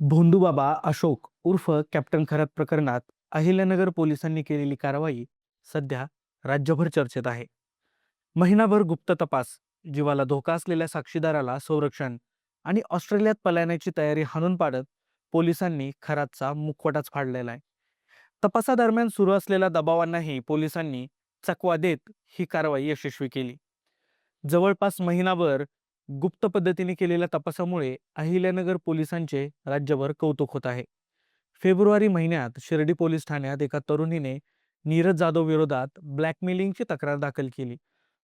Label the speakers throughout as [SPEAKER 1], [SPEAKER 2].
[SPEAKER 1] भोंदूबाबा अशोक उर्फ कॅप्टन खरात प्रकरणात अहिल्यानगर पोलिसांनी केलेली कारवाई सध्या राज्यभर चर्चेत आहे. महिनाभर गुप्त तपास, जीवाला धोका असलेल्या साक्षीदाराला संरक्षण आणि ऑस्ट्रेलियात पलायनाची तयारी हाणून पाडत पोलिसांनी खरातचा मुखवटाच फाडलेला आहे. तपासादरम्यान सुरू असलेल्या दबावांनाही पोलिसांनी चकवा देत ही कारवाई यशस्वी केली. जवळपास महिनाभर गुप्त पद्धतीने केलेल्या तपासामुळे अहिल्यानगर पोलिसांचे राज्यभर कौतुक होत आहे. फेब्रुवारी महिन्यात शिर्डी पोलीस ठाण्यात एका तरुणीने नीरज जाधव विरोधात ब्लॅकमेलिंगची तक्रार दाखल केली.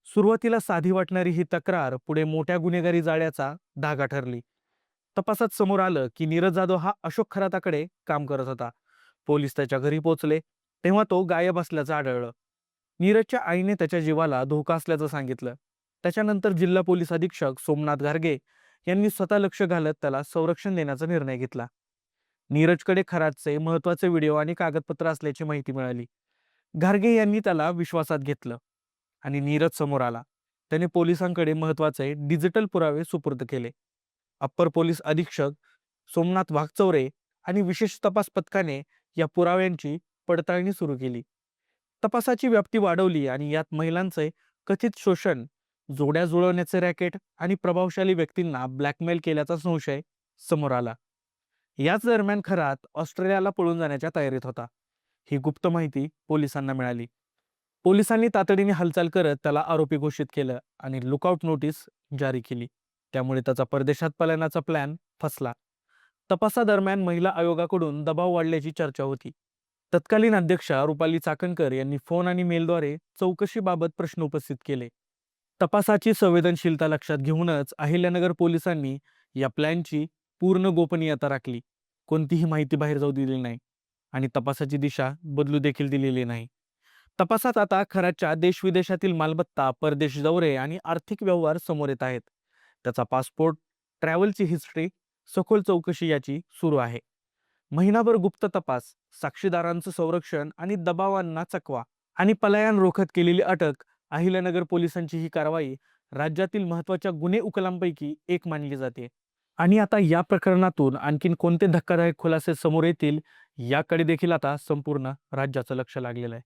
[SPEAKER 1] सुरुवातीला साधी वाटणारी ही तक्रार पुढे मोठ्या गुन्हेगारी जाळ्याचा धागा ठरली. तपासात समोर आलं की नीरज जाधव हा अशोक खराताकडे काम करत होता. पोलीस त्याच्या घरी पोहोचले तेव्हा तो गायब असल्याचं आढळलं. नीरजच्या आईने त्याच्या जीवाला धोका असल्याचं सांगितलं. त्याच्यानंतर जिल्हा पोलीस अधीक्षक सोमनाथ घारगे यांनी स्वतः लक्ष घालत त्याला संरक्षण देण्याचा निर्णय घेतला. नीरजकडे खरातचे महत्वाचे व्हिडिओ आणि कागदपत्र असल्याची माहिती मिळाली. घारगे यांनी त्याला विश्वासात घेतलं आणि नीरज समोर आला. त्याने पोलिसांकडे महत्वाचे डिजिटल पुरावे सुपूर्द केले. अप्पर पोलीस अधीक्षक सोमनाथ वाघचौरे आणि विशेष तपास पथकाने या पुराव्यांची पडताळणी सुरू केली. तपासाची व्याप्ती वाढवली आणि यात महिलांचे कथित शोषण, जोड्या जुळवण्याचे रॅकेट आणि प्रभावशाली व्यक्तींना ब्लॅकमेल केल्याचा संशय समोर आला. याच दरम्यान खरात ऑस्ट्रेलियाला पळून जाण्याच्या तयारीत होता. ही गुप्त माहिती पोलिसांना मिळाली. पोलिसांनी तातडीने हालचाल करत त्याला आरोपी घोषित केलं आणि लुकआउट नोटीस जारी केली. त्यामुळे त्याचा परदेशात पलायनाचा प्लॅन फसला. तपासादरम्यान महिला आयोगाकडून दबाव वाढल्याची चर्चा होती. तत्कालीन अध्यक्षा रुपाली चाकणकर यांनी फोन आणि मेलद्वारे चौकशीबाबत प्रश्न उपस्थित केले. तपासाची संवेदनशीलता लक्षात घेऊनच अहिल्यानगर पोलिसांनी या प्लॅनची पूर्ण गोपनीयता राखली. कोणतीही माहिती बाहेर जाऊ दिली नाही आणि तपासाची दिशा बदलू देखील दिलेली नाही. तपासात आता खराच्या देश-विदेशातील मालमत्ता, परदेश दौरे आणि आर्थिक व्यवहार समोर येत आहेत. त्याचा पासपोर्ट, ट्रॅव्हलची हिस्ट्री, सखोल चौकशी याची सुरू आहे. महिनाभर गुप्त तपास, साक्षीदारांचं संरक्षण आणि दबावांना चकवा आणि पलायन रोखत केलेली अटक, अहिल्यानगर पोलिसांची ही कारवाई राज्यातील महत्त्वाच्या गुन्हे उकलांपैकी एक मानली जाते. आणि आता या प्रकरणातून आणखीन कोणते धक्कादायक खुलासे समोर येतील याकडे देखील आता संपूर्ण राज्याचं लक्ष लागलेलं आहे.